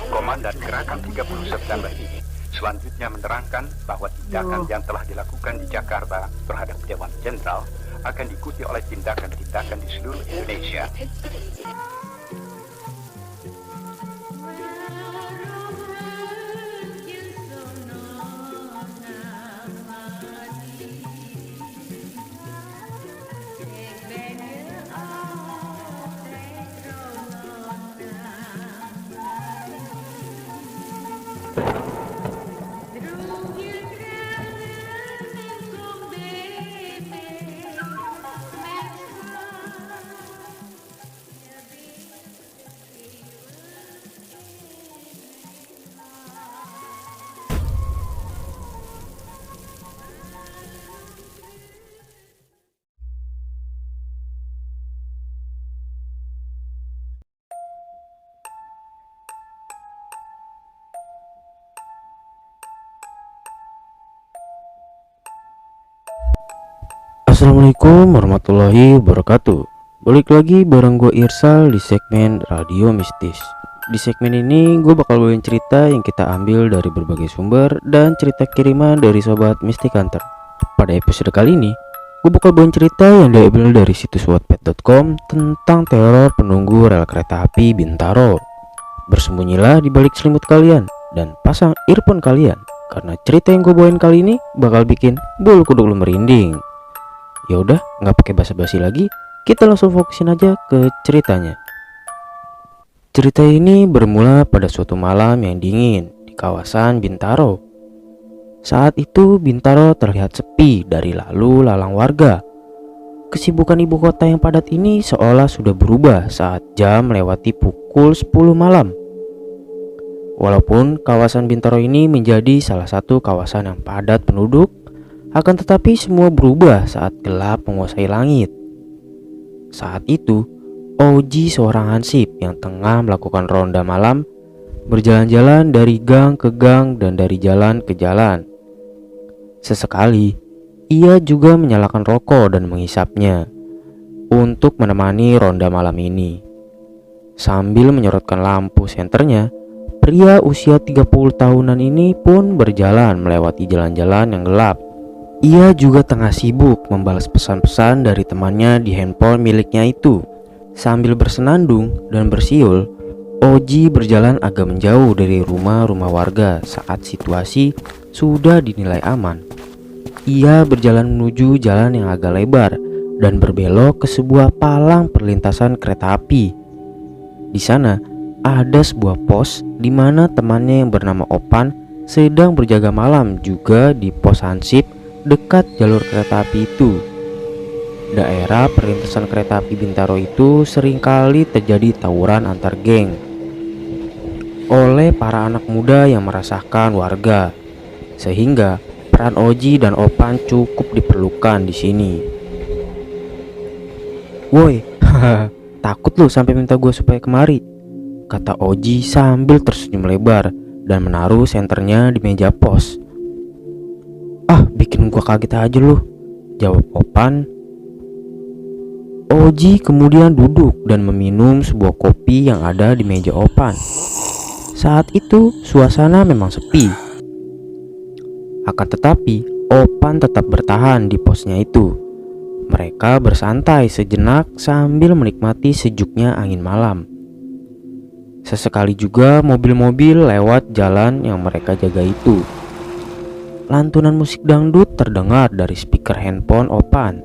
Komandan Gerakan 30 September ini selanjutnya menerangkan bahwa tindakan yang telah dilakukan di Jakarta terhadap Dewan Jenderal akan diikuti oleh tindakan-tindakan di seluruh Indonesia. Assalamualaikum warahmatullahi wabarakatuh. Balik lagi bareng gue Irsal di segmen Radio Mistis. Di segmen ini gue bakal bawain cerita yang kita ambil dari berbagai sumber dan cerita kiriman dari sobat Mystic Hunter. Pada episode kali ini gue bakal bawain cerita yang diambil dari situs wattpad.com tentang teror penunggu rel kereta api Bintaro. Bersembunyilah di balik selimut kalian dan pasang earphone kalian, karena cerita yang gue bawain kali ini bakal bikin bulu kuduk lu merinding. Ya udah, nggak pakai basa-basi lagi, kita langsung fokusin aja ke ceritanya. Cerita ini bermula pada suatu malam yang dingin di kawasan Bintaro. Saat itu Bintaro terlihat sepi dari lalu lalang warga. Kesibukan ibu kota yang padat ini seolah sudah berubah saat jam melewati pukul 10 malam. Walaupun kawasan Bintaro ini menjadi salah satu kawasan yang padat penduduk, akan tetapi semua berubah saat gelap menguasai langit. Saat itu, Oji, seorang hansip yang tengah melakukan ronda malam, berjalan-jalan dari gang ke gang dan dari jalan ke jalan. Sesekali, ia juga menyalakan rokok dan menghisapnya untuk menemani ronda malam ini. Sambil menyorotkan lampu senternya, pria usia 30 tahunan ini pun berjalan melewati jalan-jalan yang gelap. Ia juga tengah sibuk membalas pesan-pesan dari temannya di handphone miliknya itu. Sambil bersenandung dan bersiul, Oji berjalan agak menjauh dari rumah-rumah warga saat situasi sudah dinilai aman. Ia berjalan menuju jalan yang agak lebar dan berbelok ke sebuah palang perlintasan kereta api. Di sana ada sebuah pos di mana temannya yang bernama Opan sedang berjaga malam juga di pos hansip dekat jalur kereta api itu. Daerah perlintasan kereta api Bintaro itu seringkali terjadi tawuran antar geng oleh para anak muda yang meresahkan warga, sehingga peran Oji dan Opan cukup diperlukan di sini. "Woi, takut lu sampai minta gue supaya kemari," kata Oji sambil tersenyum lebar dan menaruh senternya di meja pos. "Ah, bikin gua kaget aja lu," jawab Opan. Oji kemudian duduk dan meminum sebuah kopi yang ada di meja Opan. Saat itu suasana memang sepi. Akan tetapi Opan tetap bertahan di posnya itu. Mereka bersantai sejenak sambil menikmati sejuknya angin malam. Sesekali juga mobil-mobil lewat jalan yang mereka jaga itu. Lantunan musik dangdut terdengar dari speaker handphone Opan.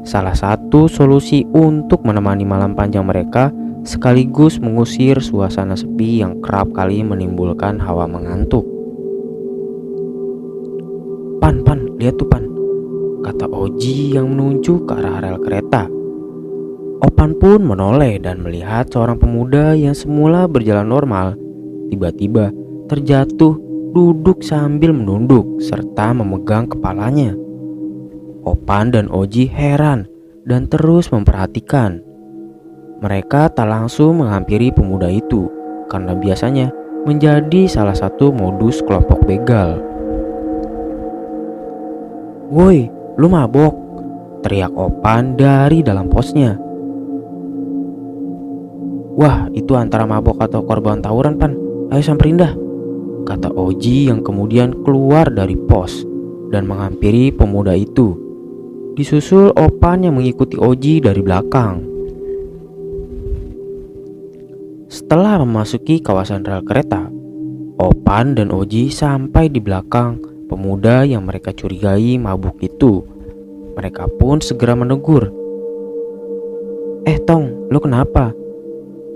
Salah satu solusi untuk menemani malam panjang mereka sekaligus mengusir suasana sepi yang kerap kali menimbulkan hawa mengantuk. Pan, lihat tuh Pan," kata Oji yang menunjuk ke arah rel kereta. Opan pun menoleh dan melihat seorang pemuda yang semula berjalan normal, tiba-tiba terjatuh duduk sambil menunduk serta memegang kepalanya. Opan dan Oji heran dan terus memperhatikan. Mereka tak langsung menghampiri pemuda itu karena biasanya menjadi salah satu modus kelompok begal. "Woi, lu mabok?" teriak Opan dari dalam posnya. "Wah, itu antara mabok atau korban tawuran, Pan. Ayo samperin dah," kata Oji yang kemudian keluar dari pos dan menghampiri pemuda itu. Disusul Opan yang mengikuti Oji dari belakang. Setelah memasuki kawasan rel kereta, Opan dan Oji sampai di belakang pemuda yang mereka curigai mabuk itu. Mereka pun segera menegur. Tong, lu kenapa?"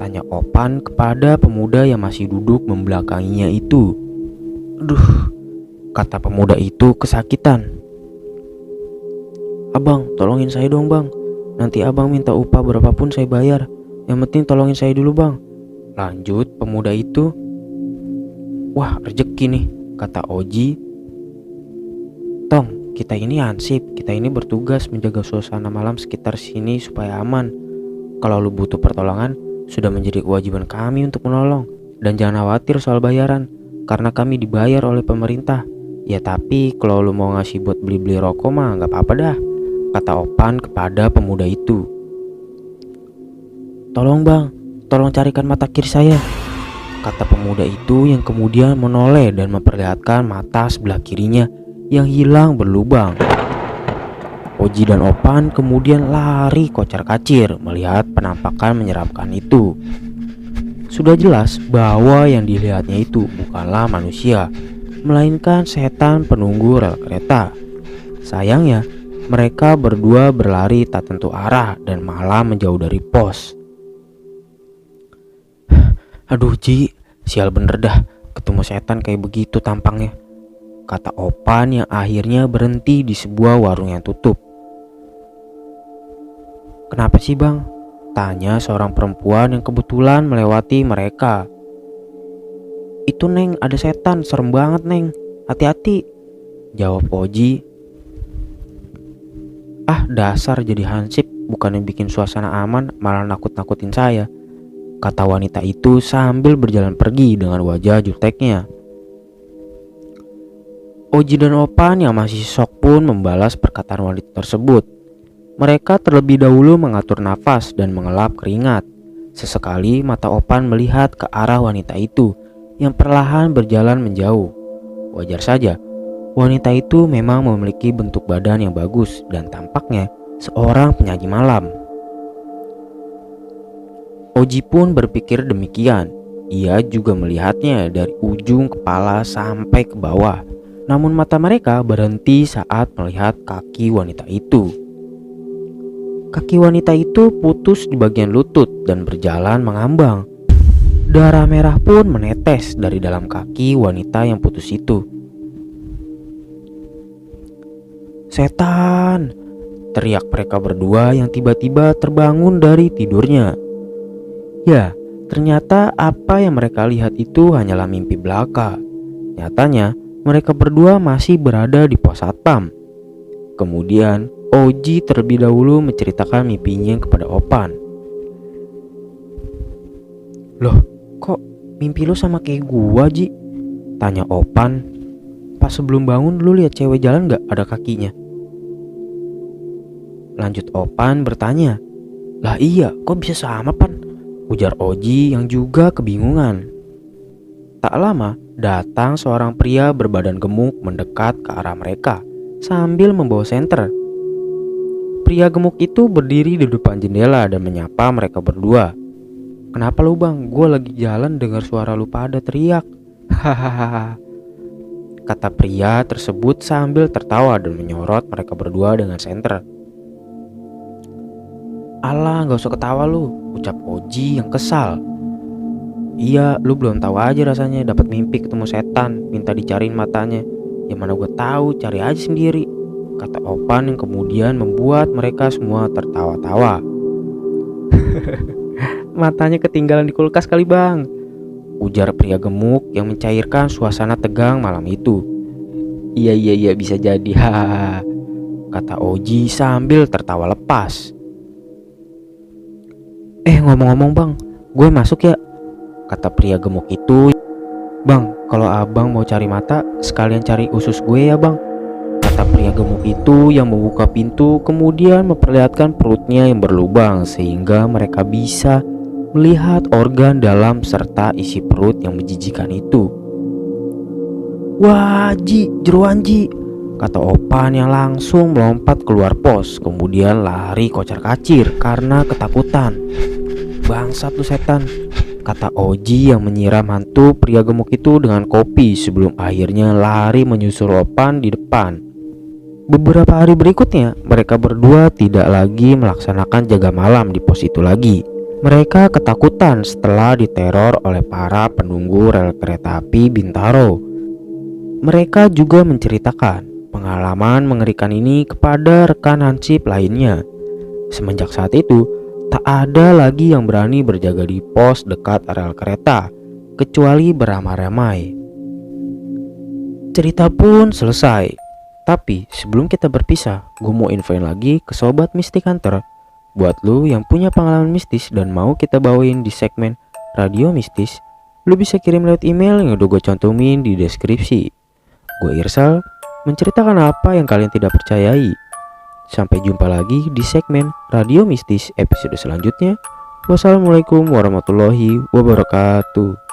tanya Opan kepada pemuda yang masih duduk membelakanginya itu. "Aduh," kata pemuda itu kesakitan. "Abang, tolongin saya dong bang. Nanti abang minta upah berapapun saya bayar. Yang penting tolongin saya dulu bang," lanjut pemuda itu. "Wah, rezeki nih," kata Oji. "Tong, kita ini hansip. Kita ini bertugas menjaga suasana malam sekitar sini supaya aman. Kalau lu butuh pertolongan, sudah menjadi kewajiban kami untuk menolong. Dan jangan khawatir soal bayaran, karena kami dibayar oleh pemerintah. Ya tapi kalau lu mau ngasih buat beli-beli rokok mah gak apa-apa dah," kata Opan kepada pemuda itu. "Tolong bang, tolong carikan mata kiri saya," kata pemuda itu yang kemudian menoleh dan memperlihatkan mata sebelah kirinya yang hilang berlubang. Oji dan Opan kemudian lari kocar-kacir melihat penampakan menyeramkan itu. Sudah jelas bahwa yang dilihatnya itu bukanlah manusia, melainkan setan penunggu rel kereta. Sayangnya, mereka berdua berlari tak tentu arah dan malah menjauh dari pos. "Aduh Ji, sial bener dah ketemu setan kayak begitu tampangnya," kata Opan yang akhirnya berhenti di sebuah warung yang tutup. "Kenapa sih bang?" tanya seorang perempuan yang kebetulan melewati mereka. "Itu Neng, ada setan, serem banget Neng, hati-hati," jawab Oji. "Ah dasar jadi hansip, bukannya bikin suasana aman malah nakut-nakutin saya," kata wanita itu sambil berjalan pergi dengan wajah juteknya. Oji dan Opan yang masih shock pun membalas perkataan wanita tersebut. Mereka terlebih dahulu mengatur nafas dan mengelap keringat. Sesekali mata Opan melihat ke arah wanita itu yang perlahan berjalan menjauh. Wajar saja, wanita itu memang memiliki bentuk badan yang bagus dan tampaknya seorang penyaji malam. Oji pun berpikir demikian. Ia juga melihatnya dari ujung kepala sampai ke bawah. Namun mata mereka berhenti saat melihat kaki wanita itu. Kaki wanita itu putus di bagian lutut dan berjalan mengambang. Darah merah pun menetes dari dalam kaki wanita yang putus itu. "Setan!" teriak mereka berdua yang tiba-tiba terbangun dari tidurnya. Ya, ternyata apa yang mereka lihat itu hanyalah mimpi belaka. Nyatanya, mereka berdua masih berada di pos satpam. Kemudian, Oji terlebih dahulu menceritakan mimpinya kepada Opan. "Loh, kok mimpi lu sama kayak gua, Ji?" tanya Opan. "Pas sebelum bangun lu lihat cewek jalan gak ada kakinya?" Lanjut Opan bertanya. "Lah iya, kok bisa sama Pan?" ujar Oji yang juga kebingungan. Tak lama, datang seorang pria berbadan gemuk mendekat ke arah mereka sambil membawa senter. Pria gemuk itu berdiri di depan jendela dan menyapa mereka berdua. "Kenapa lu bang? Gue lagi jalan dengar suara lu pada teriak." "Hahaha," kata pria tersebut sambil tertawa dan menyorot mereka berdua dengan senter. "Alah, gak usah ketawa lu," ucap Oji yang kesal. "Iya, lu belum tahu aja rasanya dapat mimpi ketemu setan, minta dicariin matanya. Ya mana gue tahu, cari aja sendiri," kata Opan yang kemudian membuat mereka semua tertawa-tawa. "Matanya ketinggalan di kulkas kali bang," ujar pria gemuk yang mencairkan suasana tegang malam itu. Iya bisa jadi, hahaha," kata Oji sambil tertawa lepas. Ngomong-ngomong bang, gue masuk ya," kata pria gemuk itu. "Bang, kalau abang mau cari mata, sekalian cari usus gue ya bang," kata pria gemuk itu yang membuka pintu kemudian memperlihatkan perutnya yang berlubang sehingga mereka bisa melihat organ dalam serta isi perut yang menjijikan itu. "Wah, Ji, jeroan Ji," kata Opan yang langsung melompat keluar pos, kemudian lari kocar-kacir karena ketakutan. "Bangsat lu setan," kata Oji yang menyiram hantu pria gemuk itu dengan kopi sebelum akhirnya lari menyusul Opan di depan. Beberapa hari berikutnya, mereka berdua tidak lagi melaksanakan jaga malam di pos itu lagi. Mereka ketakutan setelah diteror oleh para penunggu rel kereta api Bintaro. Mereka juga menceritakan pengalaman mengerikan ini kepada rekan hansip lainnya. Semenjak saat itu, tak ada lagi yang berani berjaga di pos dekat rel kereta, kecuali beramai-ramai. Cerita pun selesai. Tapi sebelum kita berpisah, gue mau infoin lagi ke Sobat Mystic Hunter. Buat lu yang punya pengalaman mistis dan mau kita bawain di segmen Radio Mistis, lu bisa kirim lewat email yang udah gue cantumin di deskripsi. Gue Irsal, menceritakan apa yang kalian tidak percayai. Sampai jumpa lagi di segmen Radio Mistis episode selanjutnya. Wassalamualaikum warahmatullahi wabarakatuh.